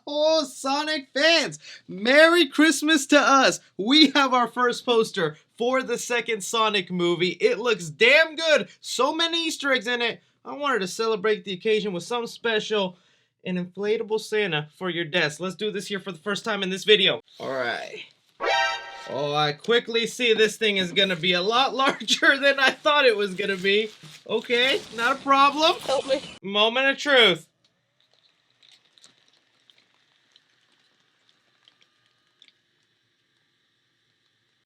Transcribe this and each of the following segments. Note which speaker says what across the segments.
Speaker 1: Oh, Sonic fans, Merry Christmas to us. We have our first poster for the second Sonic movie. It looks damn good. So many Easter eggs in it. I wanted to celebrate the occasion with something special. An inflatable Santa for your desk. Let's do this here for the first time in this video. All right. Oh, I quickly see this thing is gonna be a lot larger than I thought it was gonna be. Okay, not a problem.
Speaker 2: Help me.
Speaker 1: Moment of truth.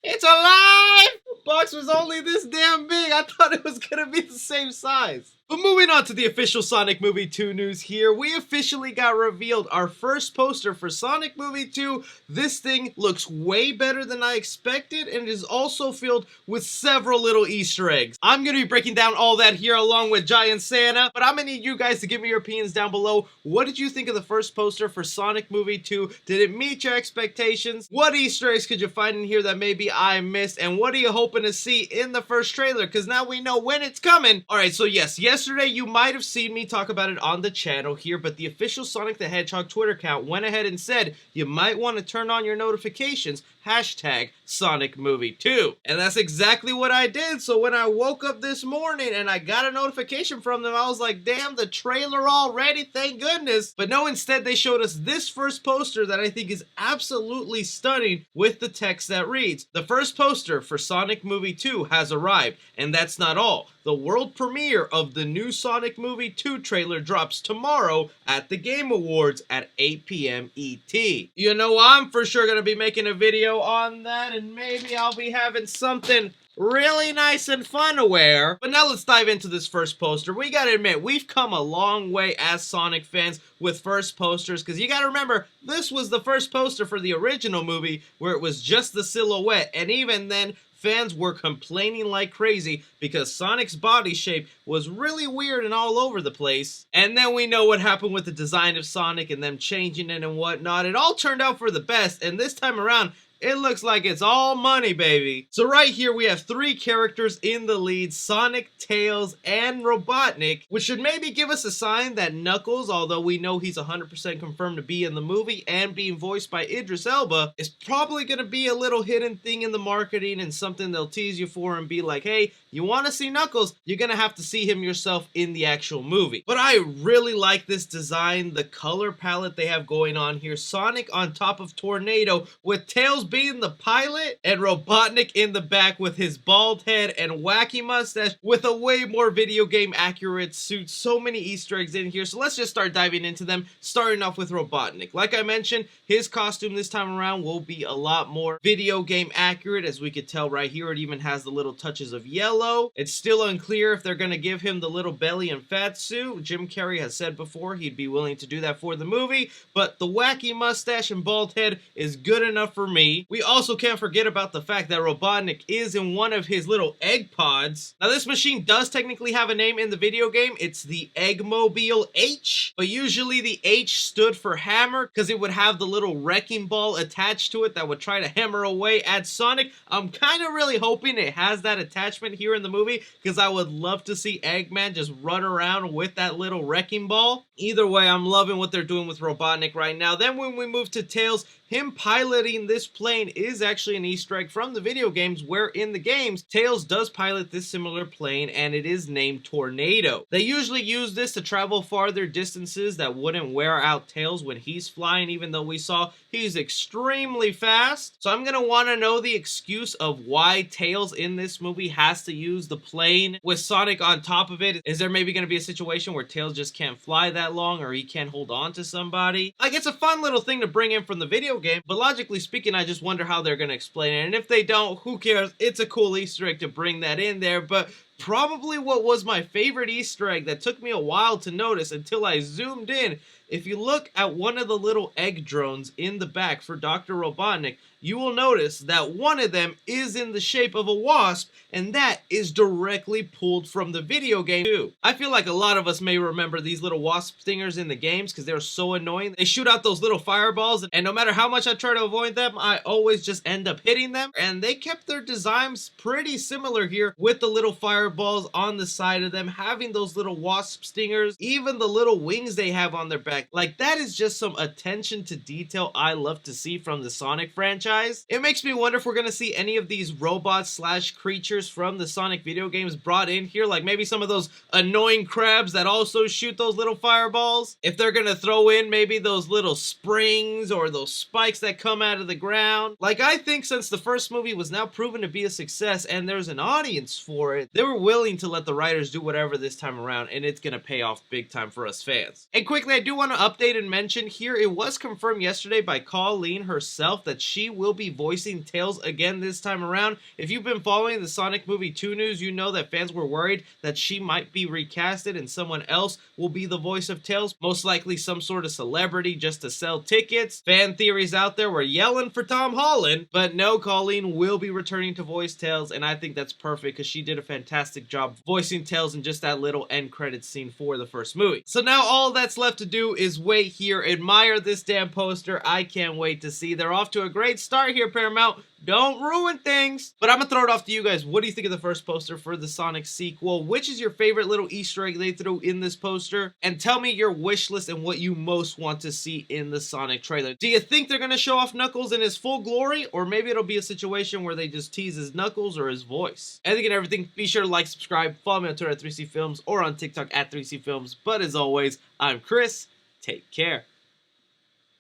Speaker 1: It's alive! The box was only this damn big. I thought it was gonna be the same size. But moving on to the official Sonic Movie 2 news here, we officially got revealed our first poster for Sonic Movie 2. This thing looks way better than I expected, and it is also filled with several little Easter eggs. I'm going to be breaking down all that here along with Giant Santa, but I'm going to need you guys to give me your opinions down below. What did you think of the first poster for Sonic Movie 2? Did it meet your expectations? What Easter eggs could you find in here that maybe I missed? And what are you hoping to see in the first trailer? Because now we know when it's coming. Alright, so yesterday you might have seen me talk about it on the channel here, but the official Sonic the Hedgehog Twitter account went ahead and said you might want to turn on your notifications, hashtag Sonic Movie 2. And that's exactly what I did. So when I woke up this morning and I got a notification from them, I was like, damn, the trailer already, thank goodness. But no, instead they showed us this first poster that I think is absolutely stunning with the text that reads, the first poster for Sonic Movie 2 has arrived, and that's not all. The world premiere of the new Sonic Movie 2 trailer drops tomorrow at the Game Awards at 8 p.m. ET. You know, I'm for sure going to be making a video on that, and maybe I'll be having something really nice and fun to wear. But now let's dive into this first poster. We gotta admit, we've come a long way as Sonic fans with first posters, because you gotta remember, this was the first poster for the original movie where it was just the silhouette, and even then, fans were complaining like crazy because Sonic's body shape was really weird and all over the place. And then we know what happened with the design of Sonic and them changing it and whatnot. It all turned out for the best, and this time around, it looks like it's all money, baby. So right here, we have three characters in the lead, Sonic, Tails, and Robotnik, which should maybe give us a sign that Knuckles, although we know he's 100% confirmed to be in the movie and being voiced by Idris Elba, is probably going to be a little hidden thing in the marketing and something they'll tease you for and be like, hey, you want to see Knuckles? You're going to have to see him yourself in the actual movie. But I really like this design, the color palette they have going on here. Sonic on top of Tornado with Tails being the pilot and Robotnik in the back with his bald head and wacky mustache with a way more video game accurate suit. So many Easter eggs in here. So let's just start diving into them, starting off with Robotnik. Like I mentioned, his costume this time around will be a lot more video game accurate. As we could tell right here, it even has the little touches of yellow. It's still unclear if they're going to give him the little belly and fat suit. Jim Carrey has said before he'd be willing to do that for the movie, but the wacky mustache and bald head is good enough for me. We also can't forget about the fact that Robotnik is in one of his little egg pods. Now this machine does technically have a name in the video game. It's the Eggmobile H, but usually the H stood for hammer because it would have the little wrecking ball attached to it that would try to hammer away at Sonic. I'm kind of really hoping it has that attachment here in the movie because I would love to see Eggman just run around with that little wrecking ball. Either way, I'm loving what they're doing with Robotnik right now. Then when we move to Tails, him piloting this plane is actually an Easter egg from the video games, where in the games, Tails does pilot this similar plane and it is named Tornado. They usually use this to travel farther distances that wouldn't wear out Tails when he's flying, even though we saw he's extremely fast. So I'm going to want to know the excuse of why Tails in this movie has to use the plane with Sonic on top of it. Is there maybe going to be a situation where Tails just can't fly that long or he can't hold on to somebody? Like, it's a fun little thing to bring in from the video game, but logically speaking, I just wonder how they're going to explain it. And if they don't, who cares? It's a cool Easter egg to bring that in there. But probably what was my favorite Easter egg that took me a while to notice until I zoomed in, if you look at one of the little egg drones in the back for Dr. Robotnik, you will notice that one of them is in the shape of a wasp, and that is directly pulled from the video game too. I feel like a lot of us may remember these little wasp stingers in the games because they're so annoying. They shoot out those little fireballs, and no matter how much I try to avoid them, I always just end up hitting them. And they kept their designs pretty similar here with the little fireballs on the side of them, having those little wasp stingers, even the little wings they have on their back effect. Like, that is just some attention to detail I love to see from the Sonic franchise. It makes me wonder if we're gonna see any of these robots slash creatures from the Sonic video games brought in here, like maybe some of those annoying crabs that also shoot those little fireballs. If they're gonna throw in maybe those little springs or those spikes that come out of the ground. Like, I think since the first movie was now proven to be a success and there's an audience for it, they were willing to let the writers do whatever this time around, and it's gonna pay off big time for us fans. And quickly, I do want to update and mention here, it was confirmed yesterday by Colleen herself that she will be voicing Tails again this time around. If you've been following the Sonic Movie 2 news, you know that fans were worried that she might be recasted and someone else will be the voice of Tails, most likely some sort of celebrity just to sell tickets. Fan theories out there were yelling for Tom Holland, but no, Colleen will be returning to voice Tails, and I think that's perfect because she did a fantastic job voicing Tails in just that little end credits scene for the first movie. So now all that's left to do is wait here, admire this damn poster. I can't wait to see. They're off to a great start here, Paramount. Don't ruin things. But I'm gonna throw it off to you guys. What do you think of the first poster for the Sonic sequel? Which is your favorite little Easter egg they threw in this poster? And tell me your wish list and what you most want to see in the Sonic trailer. Do you think they're gonna show off Knuckles in his full glory? Or maybe it'll be a situation where they just tease his Knuckles or his voice. Anything and everything, be sure to like, subscribe, follow me on Twitter at 3C Films or on TikTok at 3C Films. But as always, I'm Chris. Take care.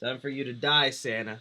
Speaker 1: Time for you to die, Santa.